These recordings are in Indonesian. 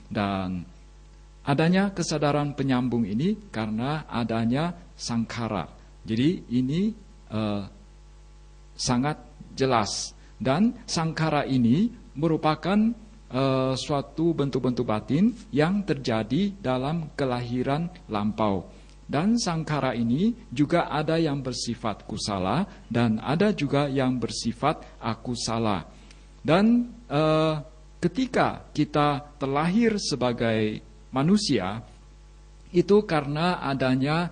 Dan adanya kesadaran penyambung ini karena adanya sangkara. Jadi ini sangat jelas. Dan sangkara ini merupakan suatu bentuk-bentuk batin yang terjadi dalam kelahiran lampau. Dan sangkara ini juga ada yang bersifat kusala dan ada juga yang bersifat akusala. Dan ketika kita terlahir sebagai manusia, itu karena adanya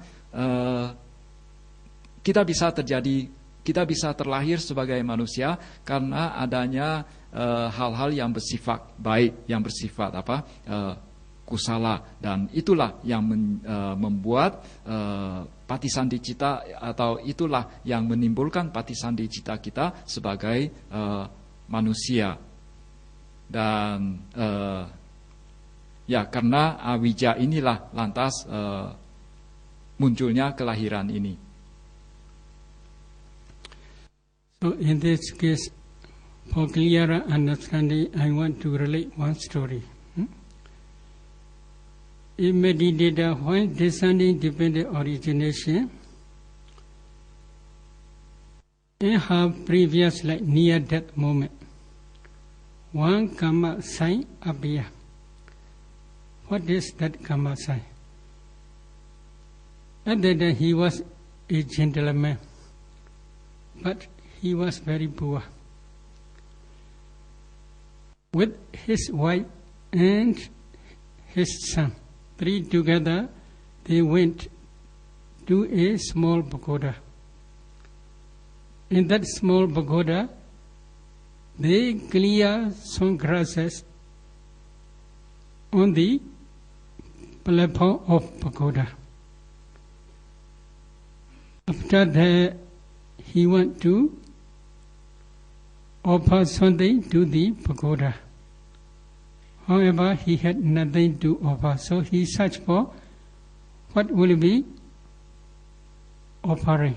kita bisa terlahir sebagai manusia karena adanya hal-hal yang bersifat baik, yang bersifat kusala, dan itulah yang membuat patisandhicita, atau itulah yang menimbulkan patisandhicita kita sebagai manusia. Dan ya, karena awija inilah lantas munculnya kelahiran ini. So in this case, for clearer understanding, I want to relate one story. A meditator, while discerning dependent origination, in her previous near-death moment, one karma sign appeared. What is that karma sign? At that time he was a gentleman, but he was very poor. With his wife and his son, three together, they went to a small pagoda. In that small pagoda, they clear some grasses on the platform of pagoda. After that, he went to offer something to the pagoda. However, he had nothing to offer, so he searched for what will be offering.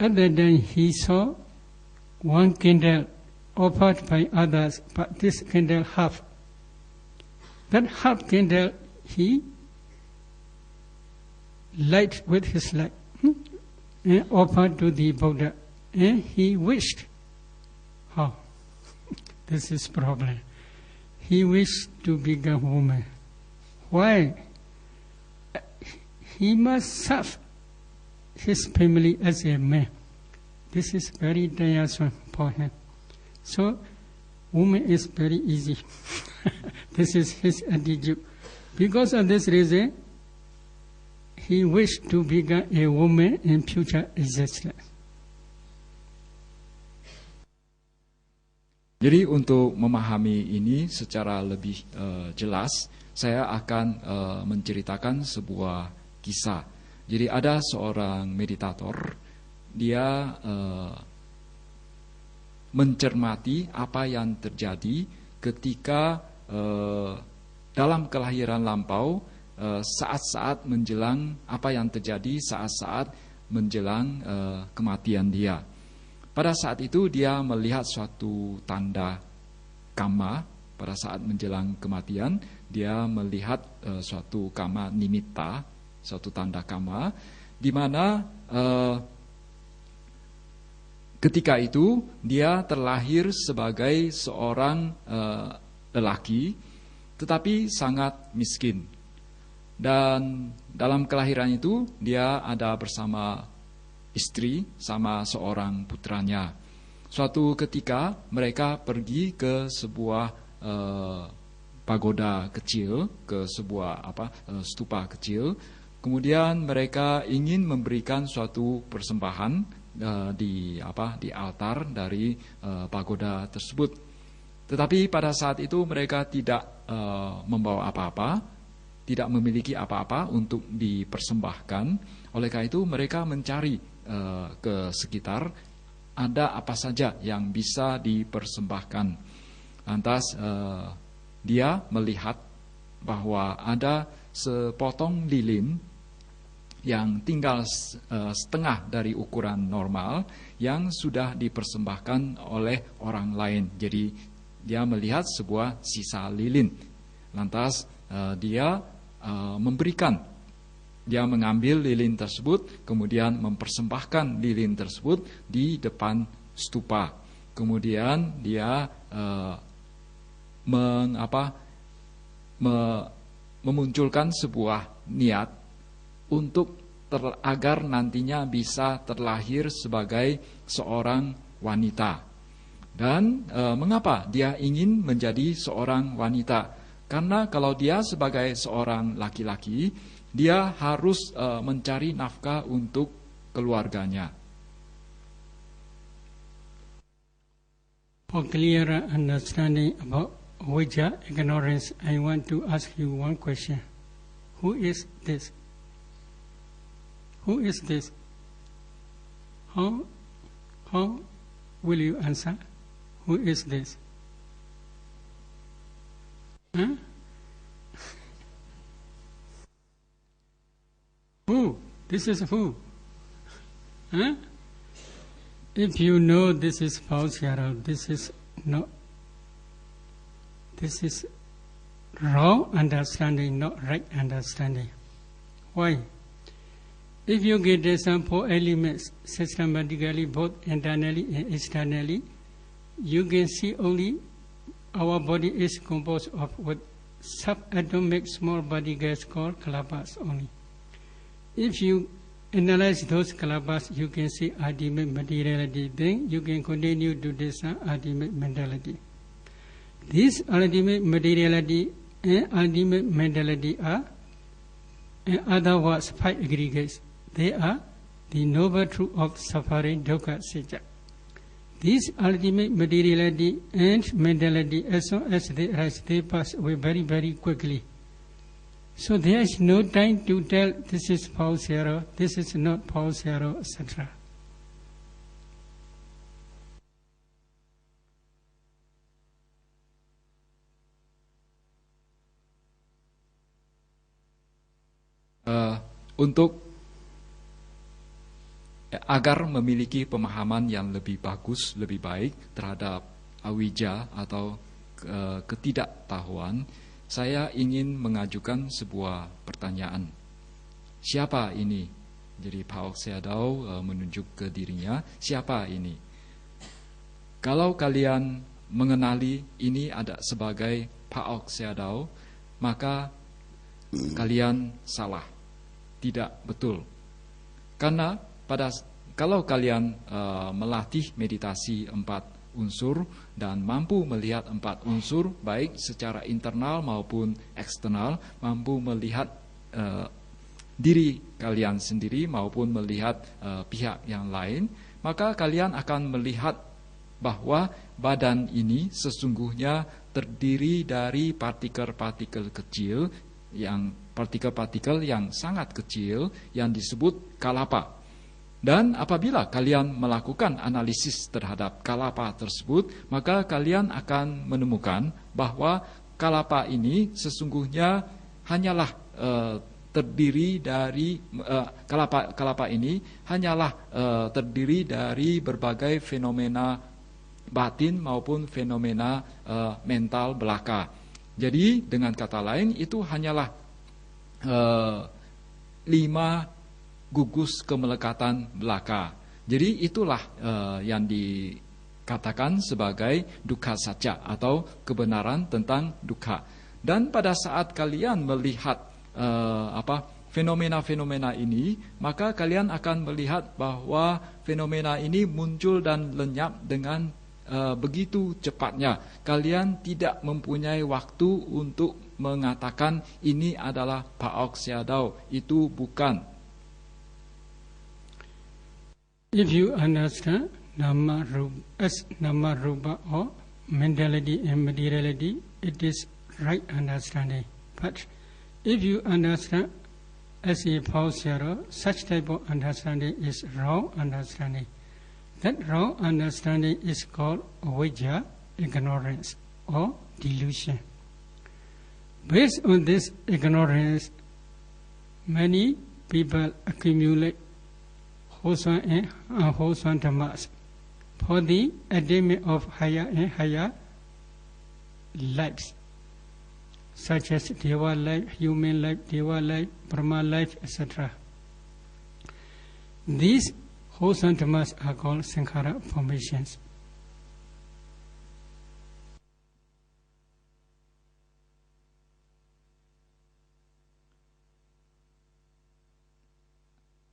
At that time, he saw one candle offered by others, but this candle half. That half candle he light with his light and offered to the Buddha, and he wished. How? This is problem. He wished to become a woman. Why? He must serve his family as a man. This is very tiresome for him. So, woman is very easy. This is his attitude. Because of this reason, he wished to become a woman in future existence. Jadi untuk memahami ini secara lebih jelas, saya akan menceritakan sebuah kisah. Jadi ada seorang meditator, dia mencermati apa yang terjadi ketika dalam kelahiran lampau, saat-saat menjelang apa yang terjadi saat-saat menjelang kematian dia. Pada saat itu dia melihat suatu tanda kama. Pada saat menjelang kematian, dia melihat suatu kama nimitta, suatu tanda kama, di mana ketika itu dia terlahir sebagai seorang lelaki, tetapi sangat miskin. Dan dalam kelahiran itu dia ada bersama istri sama seorang putranya. Suatu ketika mereka pergi ke sebuah pagoda kecil, ke sebuah stupa kecil. Kemudian mereka ingin memberikan suatu persembahan di altar dari pagoda tersebut. Tetapi pada saat itu mereka tidak membawa apa-apa, tidak memiliki apa-apa untuk dipersembahkan. Oleh karena itu mereka mencari ke sekitar ada apa saja yang bisa dipersembahkan. Lantas dia melihat bahwa ada sepotong lilin yang tinggal setengah dari ukuran normal yang sudah dipersembahkan oleh orang lain. Jadi dia melihat sebuah sisa lilin Lantas dia mengambil lilin tersebut, kemudian mempersembahkan lilin tersebut di depan stupa. Kemudian dia memunculkan sebuah niat untuk agar nantinya bisa terlahir sebagai seorang wanita. Dan mengapa dia ingin menjadi seorang wanita? Karena kalau dia sebagai seorang laki-laki, dia harus mencari nafkah untuk keluarganya. For clearer understanding about Avijja, ignorance, I want to ask you one question. Who is this? Who is this? How will you answer? Who is this? Huh? Who? This is who? Huh? If you know this is false hero, this is wrong understanding, not right understanding. Why? If you get the some four elements systematically, both internally and externally, you can see only our body is composed of what subatomic small body gas called kalapas only. If you analyze those kalapas, you can see ultimate materiality. Then you can continue to this ultimate mentality. This ultimate materiality and ultimate mentality are, in other words, 5 aggregates. They are the noble truth of suffering, dukkha, sajja. This ultimate materiality and mentality, as soon as they arise, they pass away very, very quickly. So there is no time to tell this is false hero, this is not false hero, etc. Untuk agar memiliki pemahaman yang lebih bagus, lebih baik terhadap avijja atau ketidaktahuan, saya ingin mengajukan sebuah pertanyaan. Siapa ini? Jadi Pak Ok Sayadaw menunjuk ke dirinya, siapa ini? Kalau kalian mengenali ini ada sebagai Pak Ok Sayadaw, maka kalian salah, tidak betul. Karena kalau kalian melatih meditasi 4 unsur dan mampu melihat 4 unsur baik secara internal maupun eksternal, mampu melihat diri kalian sendiri maupun melihat pihak yang lain, maka kalian akan melihat bahwa badan ini sesungguhnya terdiri dari partikel-partikel kecil, yang partikel-partikel yang sangat kecil yang disebut kalapa. Dan apabila kalian melakukan analisis terhadap kalapa tersebut, maka kalian akan menemukan bahwa kalapa ini sesungguhnya hanyalah terdiri dari kalapa ini hanyalah terdiri dari berbagai fenomena batin maupun fenomena mental belaka. Jadi dengan kata lain itu hanyalah 5 gugus kemelekatan belaka. Jadi itulah yang dikatakan sebagai dukkha sajja atau kebenaran tentang dukkha. Dan pada saat kalian melihat fenomena-fenomena ini, maka kalian akan melihat bahwa fenomena ini muncul dan lenyap dengan begitu cepatnya. Kalian tidak mempunyai waktu untuk mengatakan ini adalah Pak Ok Sayadaw, itu bukan. If you understand nama rupa or mentality and materiality, it is right understanding. But if you understand as a false hero, such type of understanding is wrong understanding. That wrong understanding is called avijja, ignorance or delusion. Based on this ignorance, many people accumulate wholesome and unwholesome dhammas for the attainment of higher and higher lives. such as Deva life, human life, Deva life, Brahma life, etc. These wholesome dhammas are called sankhara formations.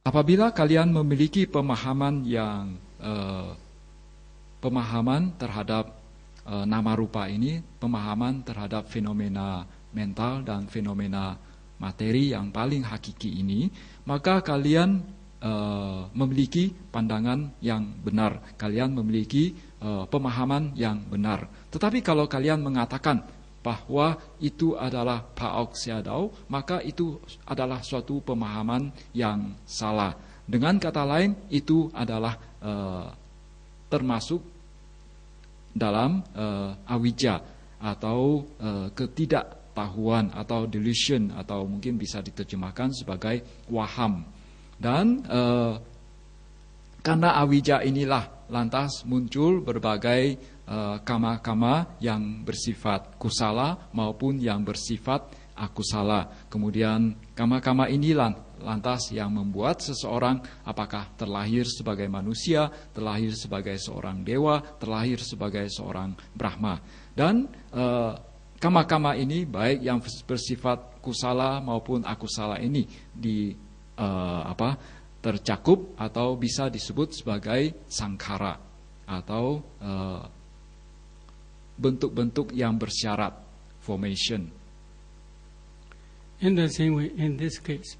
Apabila kalian memiliki pemahaman terhadap nama rupa ini, pemahaman terhadap fenomena mental dan fenomena materi yang paling hakiki ini, maka kalian memiliki pandangan yang benar, kalian memiliki pemahaman yang benar. Tetapi kalau kalian mengatakan bahwa itu adalah Paok Siadau, maka itu adalah suatu pemahaman yang salah. Dengan kata lain, itu adalah termasuk dalam awija atau ketidaktahuan atau delusion, atau mungkin bisa diterjemahkan sebagai waham. Dan karena awija inilah lantas muncul berbagai kama-kama yang bersifat kusala maupun yang bersifat akusala. Kemudian kama-kama inilah lantas yang membuat seseorang apakah terlahir sebagai manusia, terlahir sebagai seorang dewa, terlahir sebagai seorang Brahma. Dan kama-kama ini baik yang bersifat kusala maupun akusala ini tercakup atau bisa disebut sebagai sankhara atau bentuk-bentuk yang bersyarat, formation. In the same way, in this case,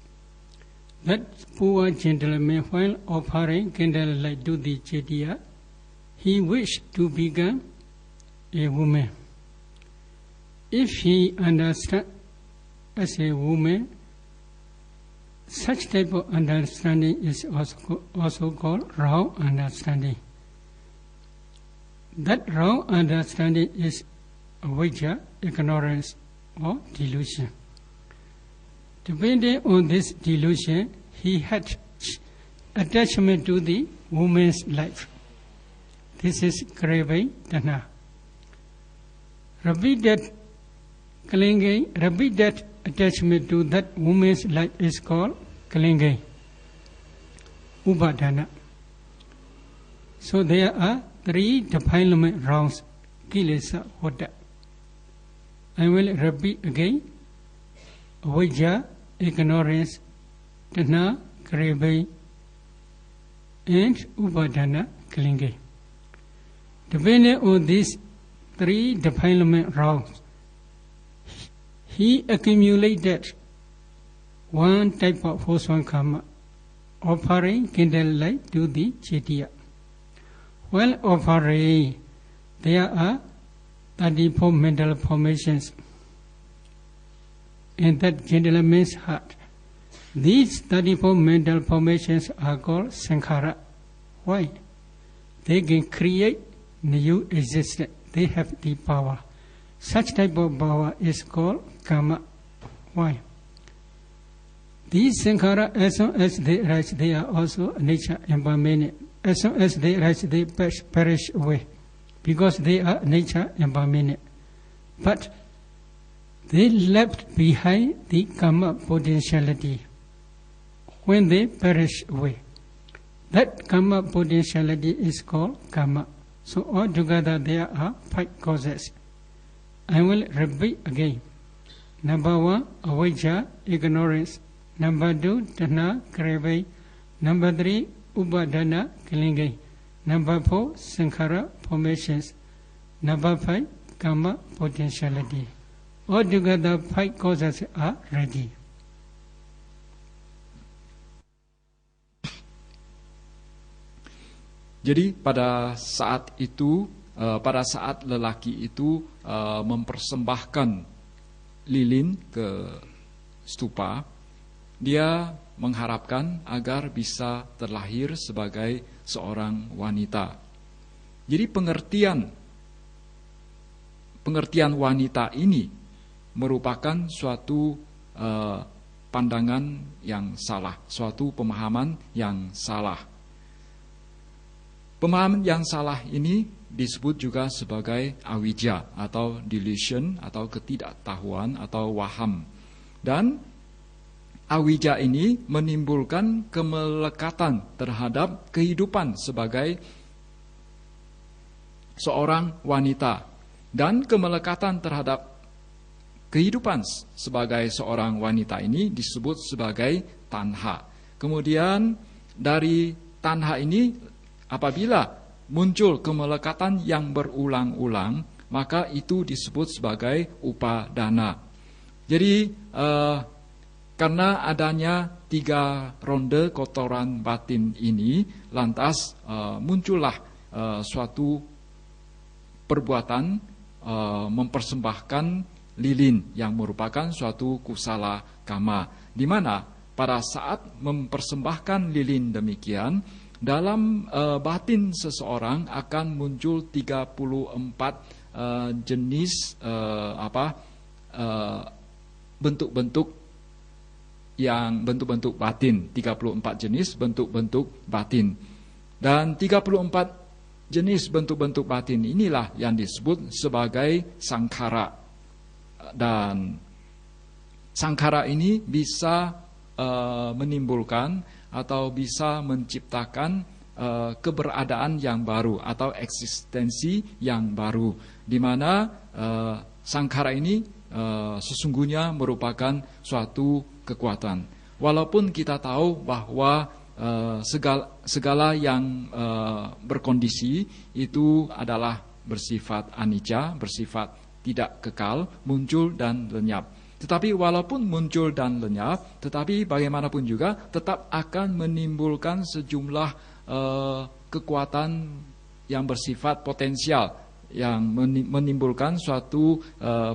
that poor gentleman, while offering candlelight to the Chediya, he wished to become a woman. If he understands as a woman, such type of understanding is also called raw understanding. That wrong understanding is avijja, ignorance or delusion. Depending on this delusion, he had attachment to the woman's life. This is Krevai Dana. Repeated clinging, repeated attachment to that woman's life is called clinging, Upadana. So there are 3 defilement rounds, kilesa hoda. I will repeat again. Avijja, ignorance, Dana, Krevai, and Upadana, clinging. Depending on these 3 defilement rounds, he accumulated one type of wholesome karma, offering candlelight to the Chediya. While offering, there are 34 mental formations in that gentleman's heart. These 34 mental formations are called sankhara. Why? They can create new existence. They have the power. Such type of power is called karma. Why? These sankhara, as soon as they arise, they are also nature impermanent. As soon as they arise, they perish away, because they are nature impermanent. But they left behind the karma potentiality when they perish away. That karma potentiality is called karma. So altogether there are 5 causes. I will repeat again. Number 1, avijja, ignorance. Number 2, dana, krevai. Number 3, upadana, clinging. Number 4, sankhara, formations. Number 5, karma, potentiality. Altogether 5 causes are ready. Jadi pada saat itu, pada saat lelaki itu mempersembahkan lilin ke stupa, dia mengharapkan agar bisa terlahir sebagai seorang wanita. Jadi pengertian wanita ini merupakan suatu pandangan yang salah, suatu pemahaman yang salah. Pemahaman yang salah ini disebut juga sebagai awija atau delusion atau ketidaktahuan atau waham. Dan awija ini menimbulkan kemelekatan terhadap kehidupan sebagai seorang wanita, dan kemelekatan terhadap kehidupan sebagai seorang wanita ini disebut sebagai tanha. Kemudian dari tanha ini apabila muncul kemelekatan yang berulang-ulang, maka itu disebut sebagai upadana. Jadi karena adanya 3 ronde kotoran batin ini, lantas muncullah suatu perbuatan mempersembahkan lilin yang merupakan suatu kusala kama, di mana pada saat mempersembahkan lilin demikian, dalam batin seseorang akan muncul 34 jenis bentuk-bentuk yang bentuk-bentuk batin, 34 jenis bentuk-bentuk batin. Dan 34 jenis bentuk-bentuk batin inilah yang disebut sebagai sangkara. Dan sangkara ini bisa menimbulkan atau bisa menciptakan keberadaan yang baru atau eksistensi yang baru, di mana sangkara ini sesungguhnya merupakan suatu kekuatan. Walaupun kita tahu bahwa segala yang berkondisi itu adalah bersifat anicca, bersifat tidak kekal, muncul dan lenyap. Tetapi walaupun muncul dan lenyap, tetapi bagaimanapun juga tetap akan menimbulkan sejumlah kekuatan yang bersifat potensial, yang menimbulkan suatu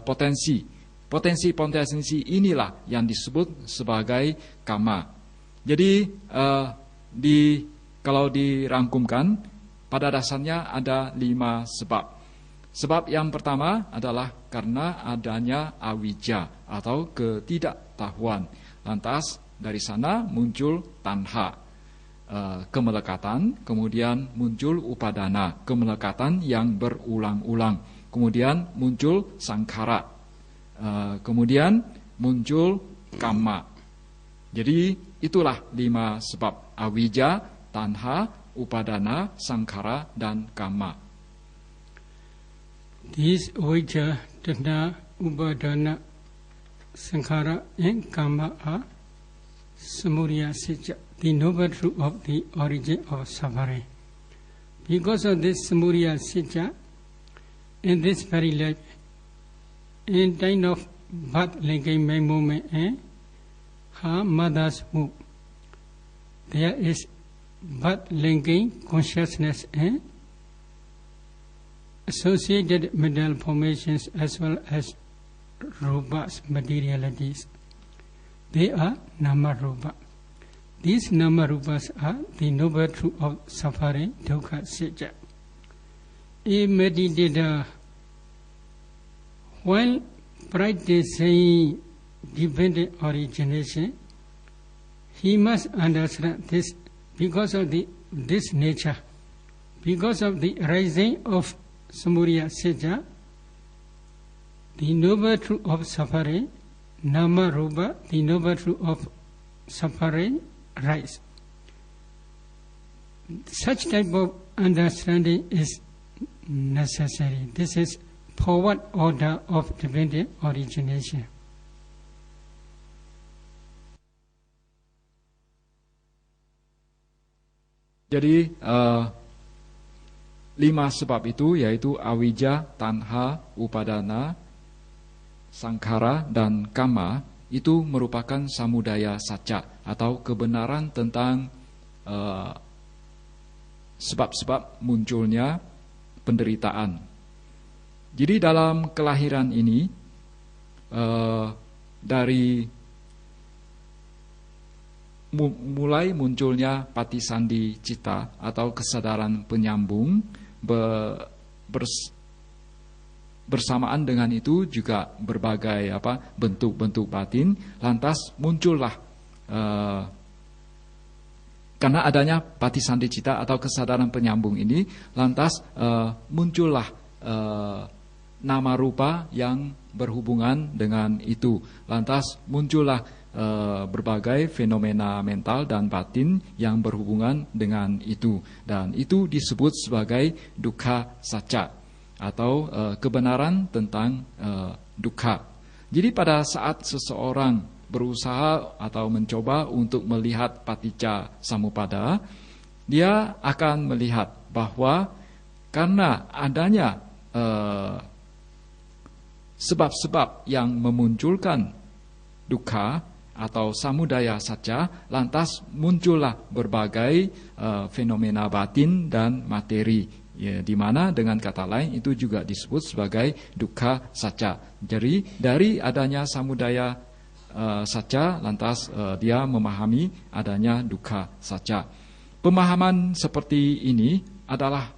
potensi. Potensi-potensi inilah yang disebut sebagai kama. Jadi kalau dirangkumkan, pada dasarnya ada 5 sebab. Sebab yang pertama adalah karena adanya awija atau ketidaktahuan. Lantas dari sana muncul tanha, kemelekatan, kemudian muncul upadana, kemelekatan yang berulang-ulang. Kemudian muncul sangkara, kemudian muncul kama. Jadi itulah 5 sebab: awija, tanha, upadana, sangkara, dan kama. These avijja, tanha, upadana, sankhara, and kama are samudaya sitya, the noble truth of the origin of suffering. Because of this samudaya sitya, in this very life, in time of birth, linking my moment, and her mother's womb, there is birth linking consciousness and associated mental formations as well as rupas, materialities. They are nama rupa. These nama rupas are the noble truth of suffering, dukkha, sitya. A meditator, while practicing dependent origination, he must understand this because of this nature, because of the rising of samudaya sitya, the noble truth of suffering, nama rupa, the noble truth of suffering, rise. Such type of understanding is necessary. This is forward order of dependent origination. Jadi 5 sebab itu, yaitu awija, tanha, upadana, sangkara, dan kama, itu merupakan samudaya saca atau kebenaran tentang sebab-sebab munculnya penderitaan. Jadi dalam kelahiran ini, dari mulai munculnya patisandi cita atau kesadaran penyambung, bersamaan dengan itu juga berbagai bentuk-bentuk batin, lantas muncullah Karena adanya patisandhicita atau kesadaran penyambung ini, lantas muncullah nama rupa yang berhubungan dengan itu. Lantas muncullah berbagai fenomena mental dan batin yang berhubungan dengan itu. Dan itu disebut sebagai dukkha sacca atau kebenaran tentang dukkha. Jadi pada saat seseorang berusaha atau mencoba untuk melihat paticca samuppada, dia akan melihat bahwa karena adanya sebab-sebab yang memunculkan dukkha atau samudaya sacca, lantas muncullah berbagai fenomena batin dan materi, ya, di mana dengan kata lain itu juga disebut sebagai dukkha sacca. Jadi dari adanya samudaya sacca, lantas dia memahami adanya dukkha sacca. Pemahaman seperti ini adalah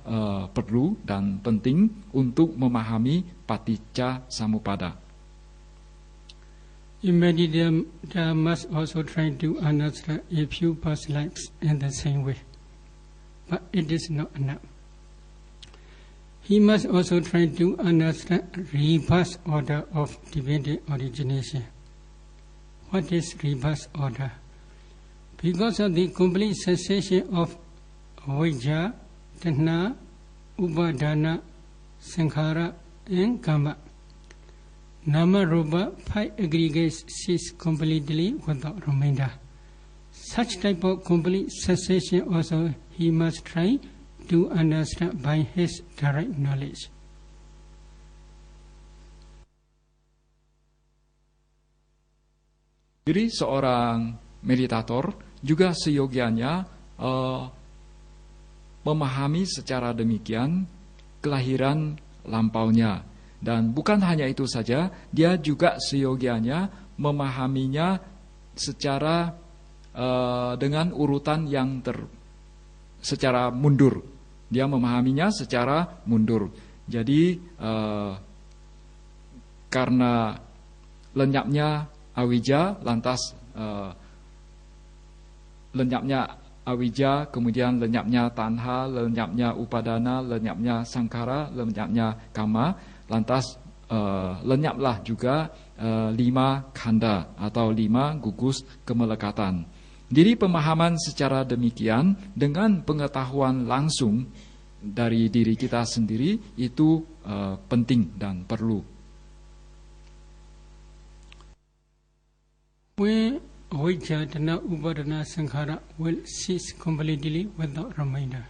perlu dan penting untuk memahami paticca samuppada. Immediately must also try to understand a few past lives in the same way, but it is not enough. He must also try to understand reverse order of divinity origination. What is reverse order? Because of the complete cessation of avijja, tanha, upadana, sankhara, and karma, nama rupa 5 aggregates cease completely without remainder. Such type of complete cessation also he must try to understand by his direct knowledge. Jadi seorang meditator juga seyogianya memahami secara demikian kelahiran lampaunya. Dan bukan hanya itu saja, dia juga seyogianya memahaminya secara dengan urutan yang secara mundur. Dia memahaminya secara mundur. Jadi karena lenyapnya avijja, lantas lenyapnya avijja, kemudian lenyapnya tanha, lenyapnya upadana, lenyapnya sankhara, lenyapnya karma, lantas lenyaplah juga 5 khanda atau 5 gugus kemelekatan. Jadi pemahaman secara demikian dengan pengetahuan langsung dari diri kita sendiri itu penting dan perlu. When avijja, tanha, upadana, sankhara will cease completely without remainder.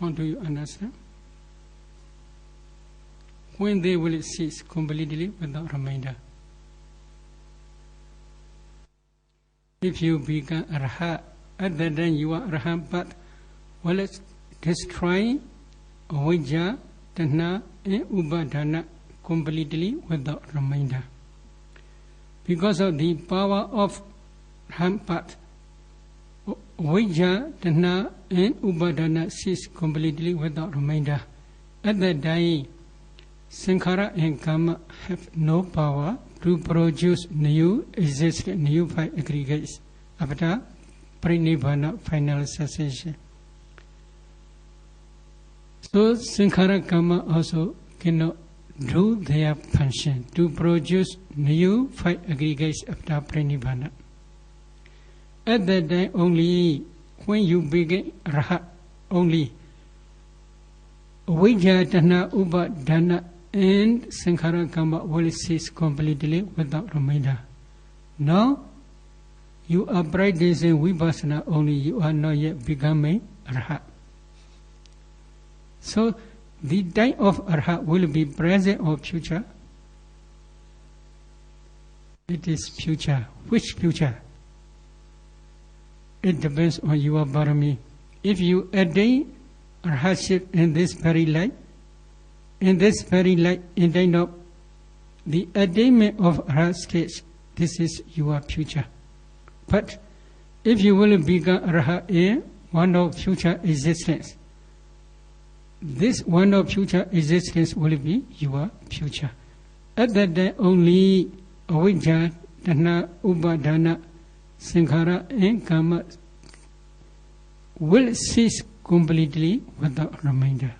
How do you understand? When they will cease completely without remainder. If you become arhat, at that time you are arhat, but will it destroy avijja, tanha, and upadana completely without remainder. Because of the power of Rampath, avijja, tanha, and upadana cease completely without remainder. At that time, sankhara and karma have no power to produce new existing new 5 aggregates after pranirvana, final cessation. So sankhara karma also cannot do their function to produce new 5 aggregates after pranirvana. At that time only, when you begin rahat, only avijja, tanha, upadana, and sankhara karma will cease completely without remainder. Now, you are practicing vipassana only, you are not yet becoming arhat. So, the time of arhat will be present or future? It is future. Which future? It depends on your barami. If you attain arhatship in this very life, in time of the attainment of arhat stage, this is your future. But if you will become arhat in one of future existence, this one of future existence will be your future. At that time only avijja, tanha, upadana, sankhara, and karma will cease completely without reminder.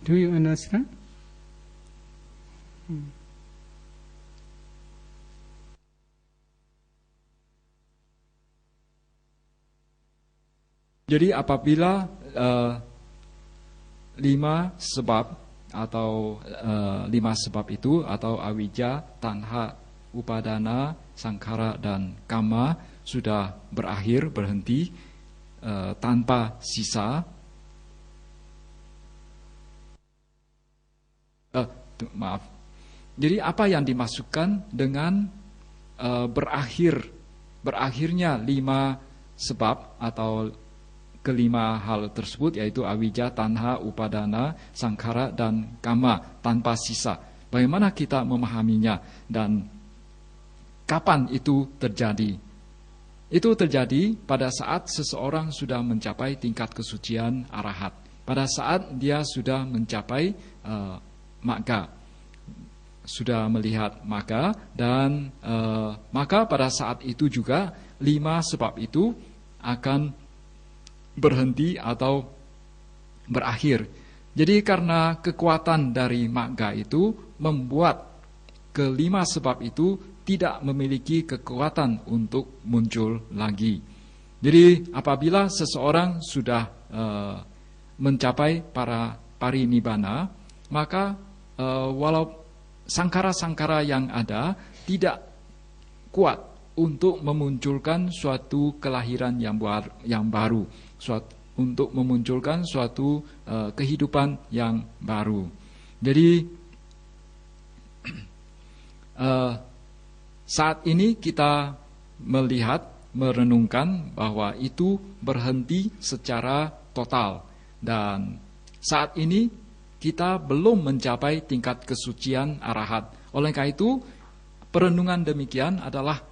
Do you understand? Jadi apabila 5 sebab atau 5 sebab itu atau awija, tanha, upadana, sangkara dan kama sudah berakhir, berhenti tanpa sisa, maaf. Jadi apa yang dimasukkan dengan berakhirnya 5 sebab atau kelima hal tersebut, yaitu awija, tanha, upadana, sangkara dan kama tanpa sisa. Bagaimana kita memahaminya dan kapan itu terjadi? Itu terjadi pada saat seseorang sudah mencapai tingkat kesucian arahat. Pada saat dia sudah mencapai magga, sudah melihat magga, dan maka pada saat itu juga 5 sebab itu akan berhenti atau berakhir. Jadi karena kekuatan dari magga itu membuat ke-5 sebab itu tidak memiliki kekuatan untuk muncul lagi. Jadi apabila seseorang sudah mencapai para parinibbana, maka walau sangkara-sangkara yang ada tidak kuat untuk memunculkan suatu kelahiran yang baru, untuk memunculkan suatu kehidupan yang baru. Jadi saat ini kita melihat, merenungkan bahwa itu berhenti secara total, dan saat ini kita belum mencapai tingkat kesucian arahat. Oleh karena itu, perenungan demikian adalah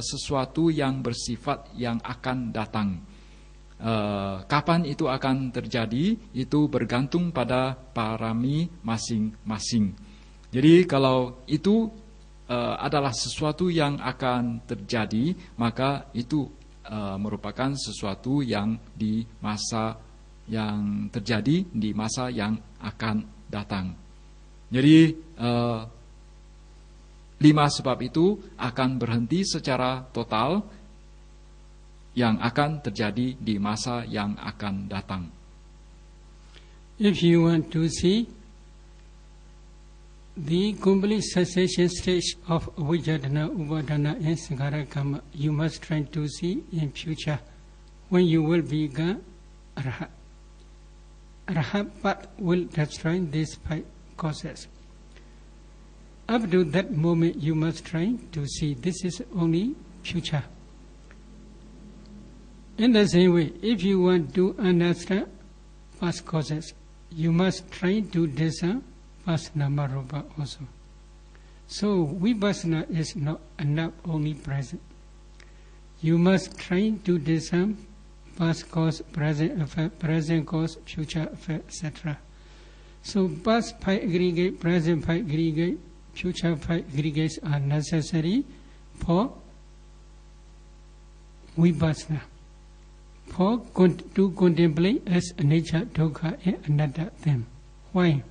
sesuatu yang bersifat yang akan datang. Kapan itu akan terjadi, itu bergantung pada parami masing-masing. Jadi kalau itu adalah sesuatu yang akan terjadi, maka itu merupakan sesuatu yang di masa yang terjadi di masa yang akan datang. Jadi 5 sebab itu akan berhenti secara total, yang akan terjadi di masa yang akan datang. If you want to see the complete cessation stage of avijjana, upadana and sankhara kama, you must try to see in future when you will become arhat. Arhat path will destroy these 5 causes. Up to that moment you must try to see. This is only future. In the same way, if you want to understand past causes, you must try to discern past nama rupa also. So vipassana is not enough only present. You must try to discern past cause, present effect, present cause, future effect, etc. So past 5 aggregate, present 5 aggregate, future 5 aggregates are necessary for vipassana, to contemplate as anicca, dukkha and anatta them. Why?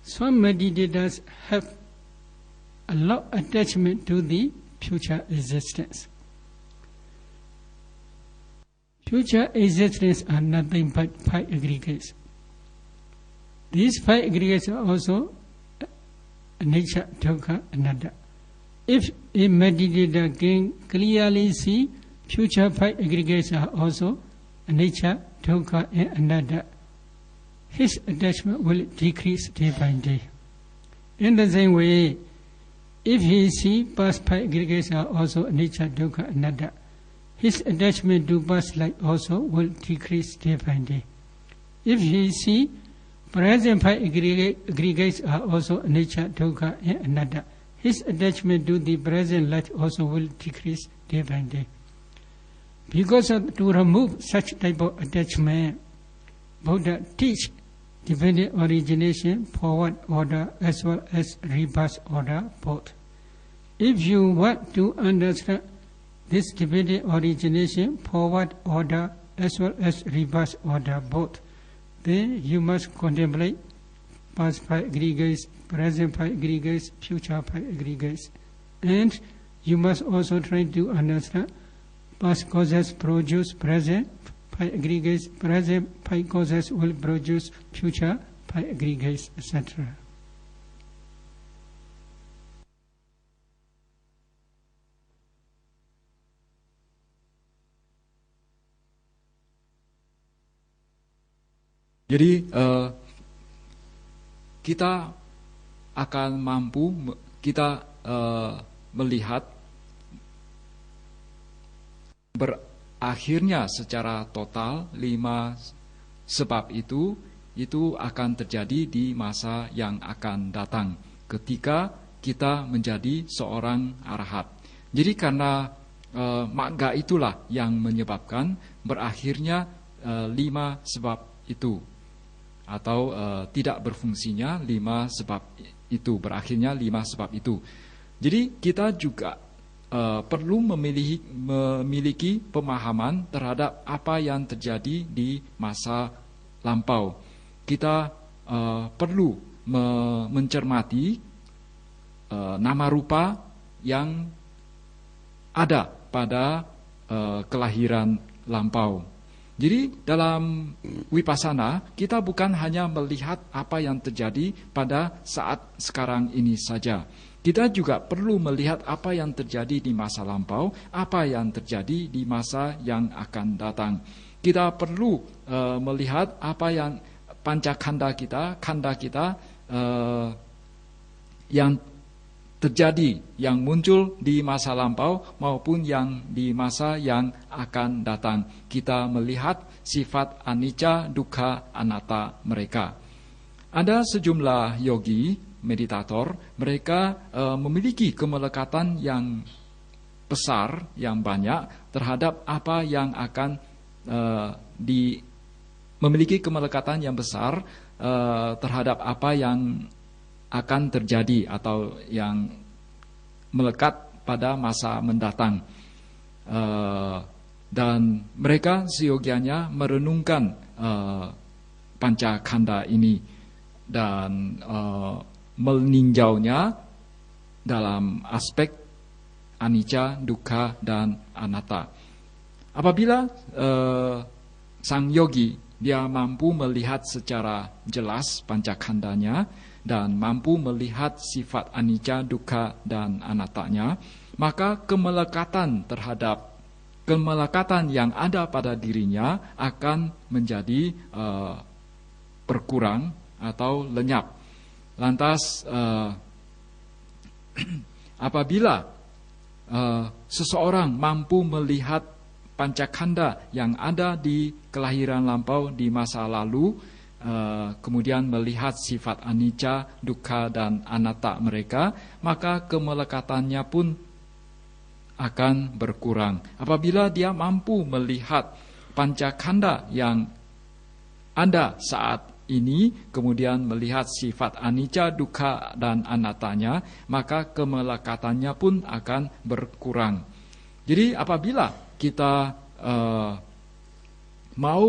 Some meditators have a lot of attachment to the future existence. Future existence are nothing but 5 aggregates. These 5 aggregates are also anicca, dukkha, anatta. If a meditator can clearly see future 5 aggregates are also anicca, dukkha and anatta, his attachment will decrease day by day. In the same way, if he sees past 5 aggregates are also anicca, dukkha, anatta, his attachment to past life also will decrease day by day. If he sees present 5 aggregates are also anicca, dukkha and anatta, his attachment to the present life also will decrease day by day. Because to remove such type of attachment, Buddha teach dependent origination, forward order as well as reverse order both. If you want to understand This divided origination, forward order as well as reverse order both. Then you must contemplate past 5 aggregates, present 5 aggregates, future 5 aggregates. And you must also try to understand past causes produce present 5 aggregates, present 5 causes will produce future 5 aggregates, etc. Jadi kita akan mampu kita melihat berakhirnya secara total 5 sebab itu akan terjadi di masa yang akan datang ketika kita menjadi seorang arahat. Jadi karena magga itulah yang menyebabkan berakhirnya 5 sebab itu, atau tidak berfungsinya 5 sebab itu, berakhirnya 5 sebab itu. Jadi kita juga perlu memiliki pemahaman terhadap apa yang terjadi di masa lampau. Kita perlu mencermati nama rupa yang ada pada kelahiran lampau. Jadi dalam Vipassana kita bukan hanya melihat apa yang terjadi pada saat sekarang ini saja. Kita juga perlu melihat apa yang terjadi di masa lampau, apa yang terjadi di masa yang akan datang. Kita perlu melihat apa yang pancakanda kita, kanda kita yang terjadi, yang muncul di masa lampau maupun yang di masa yang akan datang. Kita melihat sifat anicca, dukkha, anatta mereka. Ada sejumlah yogi, meditator, mereka memiliki kemelekatan yang besar, yang banyak terhadap apa yang akan memiliki kemelekatan yang besar terhadap apa yang akan terjadi atau yang melekat pada masa mendatang. Dan mereka seyogianya merenungkan pancakanda ini dan meninjaunya dalam aspek anicca, dukkha, dan anatta. Apabila sang yogi dia mampu melihat secara jelas pancakandanya dan mampu melihat sifat anicca, dukkha, dan anattanya, maka kemelekatan yang ada pada dirinya akan menjadi berkurang atau lenyap. Lantas apabila seseorang mampu melihat pancakanda yang ada di kelahiran lampau di masa lalu, kemudian melihat sifat anicca, dukkha, dan anatta mereka, maka kemelekatannya pun akan berkurang. Apabila dia mampu melihat pancakanda yang ada saat ini, kemudian melihat sifat anicca, dukkha, dan anattanya, maka kemelekatannya pun akan berkurang. Jadi apabila kita mau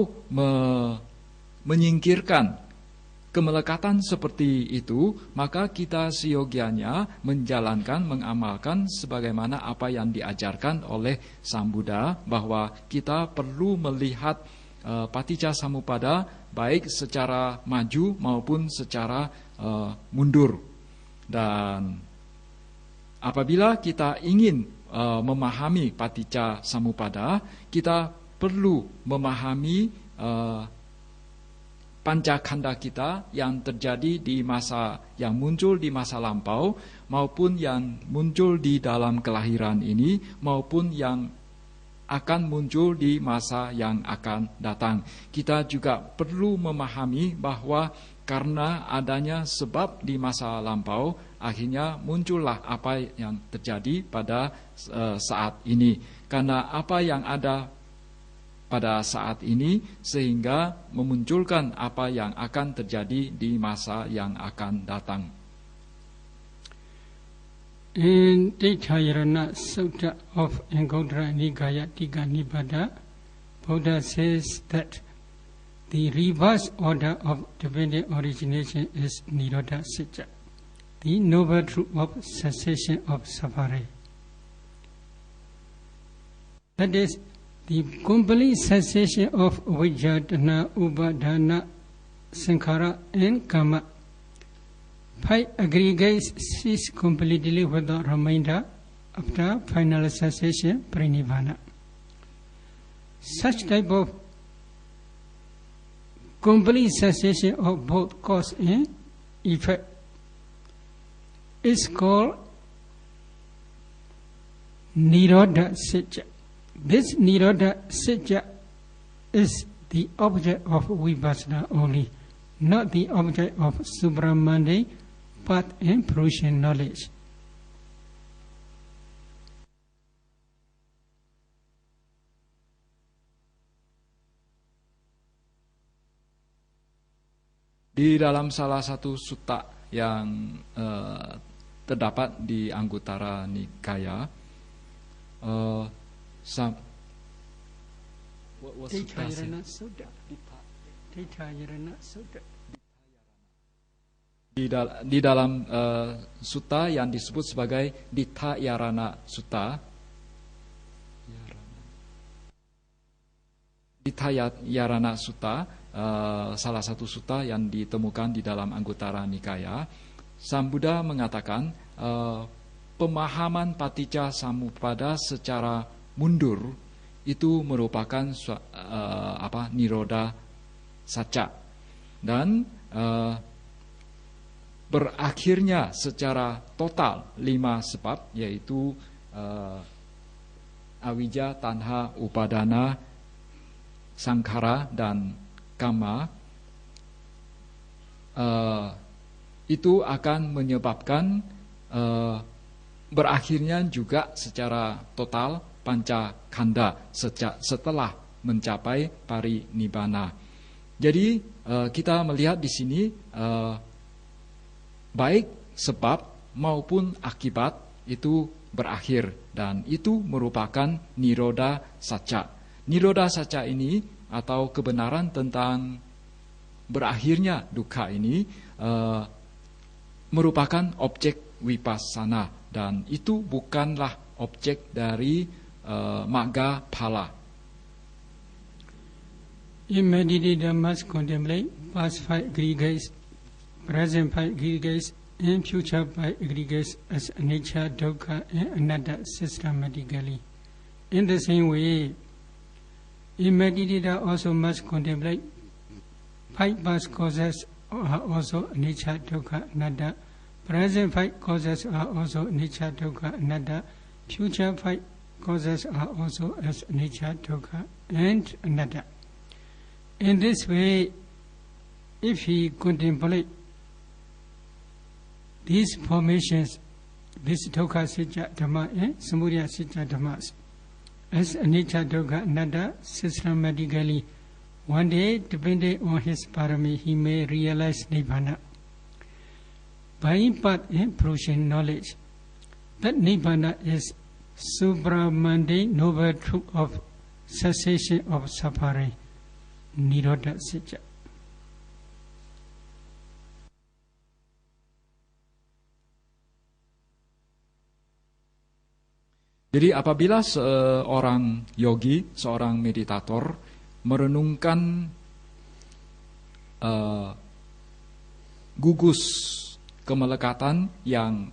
menyingkirkan kemelekatan seperti itu, maka kita seyogianya mengamalkan sebagaimana apa yang diajarkan oleh Sang Buddha, bahwa kita perlu melihat paticca samuppada baik secara maju maupun secara mundur. Dan apabila kita ingin memahami paticca samuppada, kita perlu memahami pancakanda kita yang terjadi di masa yang muncul di masa lampau, maupun yang muncul di dalam kelahiran ini, maupun yang akan muncul di masa yang akan datang. Kita juga perlu memahami bahwa karena adanya sebab di masa lampau, akhirnya muncullah apa yang terjadi pada saat ini. Karena apa yang ada pada saat ini sehingga memunculkan apa yang akan terjadi di masa yang akan datang. In Daittayarana Sutta of Anguttara Nikaya Tika Nibbata, Buddha says that the reverse order of dependent origination is Nirodha Sitya, the noble truth of cessation of suffering. That is, the complete cessation of Vijjatana, Upadana, Sankhara and Kama. 5 aggregates cease completely without remainder after final cessation, Pranirvana. Such type of complete cessation of both cause and effect is called Nirodha Sitya. This Nirodha Sitya is the object of Vipassana only, not the object of supramundane path and fruition knowledge. Di dalam salah satu sutta yang terdapat di Anguttara Nikaya, Daittayarana Sutta. Di dalam sutta yang disebut sebagai Daittayarana Sutta, Daittayarana Sutta, salah satu sutta yang ditemukan di dalam Anguttara Nikaya, Sang Buddha mengatakan pemahaman Paticca Samuppada secara mundur itu merupakan Nirodha Satya, dan berakhirnya secara total 5 sebab, yaitu awija, tanha, upadana, sankhara, dan kama, itu akan menyebabkan berakhirnya juga secara total panca khanda setelah mencapai parinibbana. Jadi kita melihat di sini baik sebab maupun akibat itu berakhir, dan itu merupakan Nirodha Satya. Nirodha Satya ini atau kebenaran tentang berakhirnya dukkha ini merupakan objek vipassana, dan itu bukanlah objek dari magga phala. In meditative must contemplate past 5 aggregates, present 5 aggregates, and future 5 aggregates as anicca, dukkha, and anatta systematically. In the same way, a meditator also must contemplate 5 past causes are also anicca, dukkha, anatta. Present 5 causes are also anicca, dukkha, anatta. Future 5 causes are also as anicca, dukkha, and anatta. In this way, if he contemplate these formations, this dukkha sitya dhamma and samudaya sitya dhammas, as anicca, dukkha, anatta systematically, one day, depending on his parami, he may realize nibbana. By path and fruition knowledge, that nibbana is supramundane noble truth of cessation of suffering, Nirodha Sitya. Jadi apabila seorang yogi, seorang meditator merenungkan gugus kemelekatan yang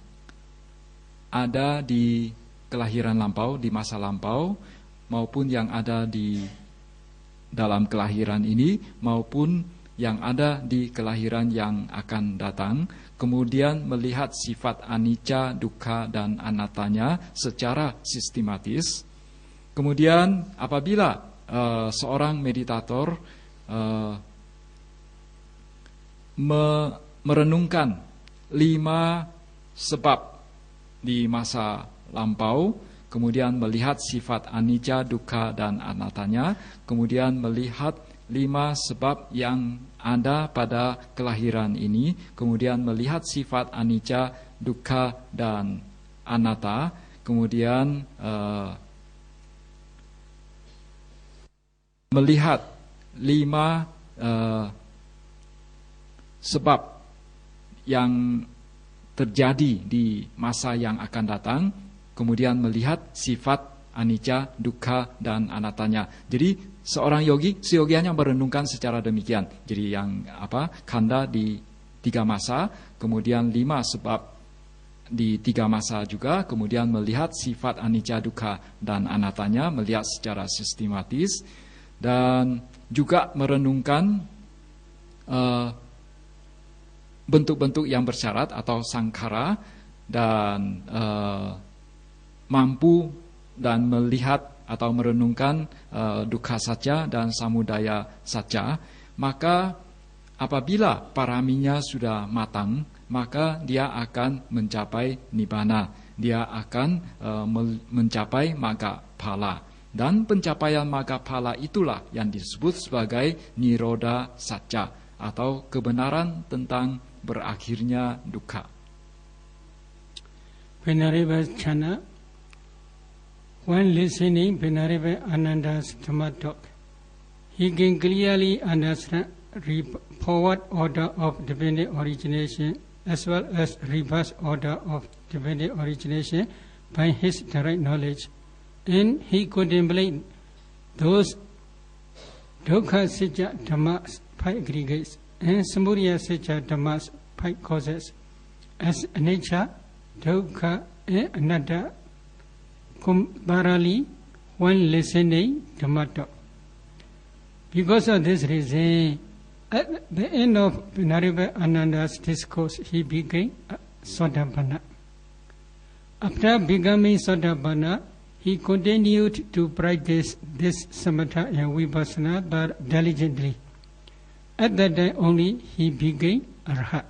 ada di kelahiran lampau, di masa lampau, maupun yang ada di dalam kelahiran ini, maupun yang ada di kelahiran yang akan datang, kemudian melihat sifat anicca, dukkha, dan anattanya secara sistematis. Kemudian apabila seorang meditator merenungkan 5 sebab di masa lampau, kemudian melihat sifat anicca, dukkha, dan anattanya, kemudian melihat 5 sebab yang ada pada kelahiran ini, kemudian melihat sifat anicca, dukkha, dan anatta, kemudian melihat 5 sebab yang terjadi di masa yang akan datang, kemudian melihat sifat anicca, dukkha, dan anattanya. Jadi seorang yogi, seyogi hanya merenungkan secara demikian. Jadi yang khandha di 3 masa, kemudian 5 sebab di 3 masa juga, kemudian melihat sifat anicca, dukkha, dan anattanya, melihat secara sistematis, dan juga merenungkan bentuk-bentuk yang bersyarat atau sankhara, dan mampu dan melihat atau merenungkan dukkha satya dan samudaya satya. Maka apabila paraminya sudah matang, maka dia akan mencapai nibbana, dia akan mencapai magga phala. Dan pencapaian magga phala itulah yang disebut sebagai nirodha satya, atau kebenaran tentang berakhirnya dukkha. Venerable Channa, when listening Venerable Ananda's Dhamma talk, he can clearly understand forward order of dependent origination as well as reverse order of dependent origination by his direct knowledge. And he contemplates those dukkha satya dhammas, 5 aggregates, and samudaya satya dhammas, 5 causes, as anicca, dukkha, and anatta, thoroughly when listening Dhamma talk. Because of this reason, at the end of Venerable Ananda's discourse, he became Sotapanna. After becoming Sotapanna, he continued to practice this samatha and vipassana diligently. At that time only, he became Arhat.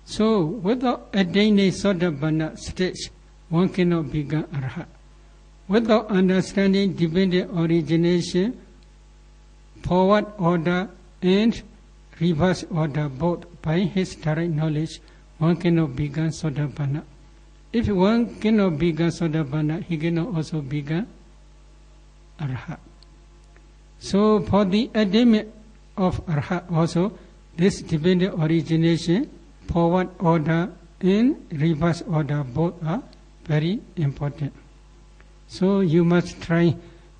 So, without attaining Sotapanna stage, one cannot become Arhat. Without understanding dependent origination, forward order and reverse order both by his direct knowledge, one cannot become Sotapanna. If one cannot become Sotapanna, he cannot also become Arhat. So for the attainment of Arhat also, this dependent origination, forward order and reverse order both are very important. So you must try,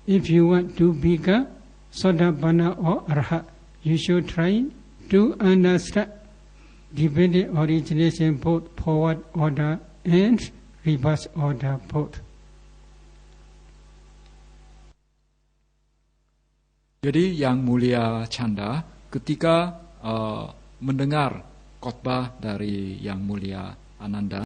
if you want to become Sotapanna or Arhat, you should try to understand dependent origination both forward order and reverse order both. Jadi yang mulia Chanda, ketika mendengar khotbah dari yang mulia Ananda,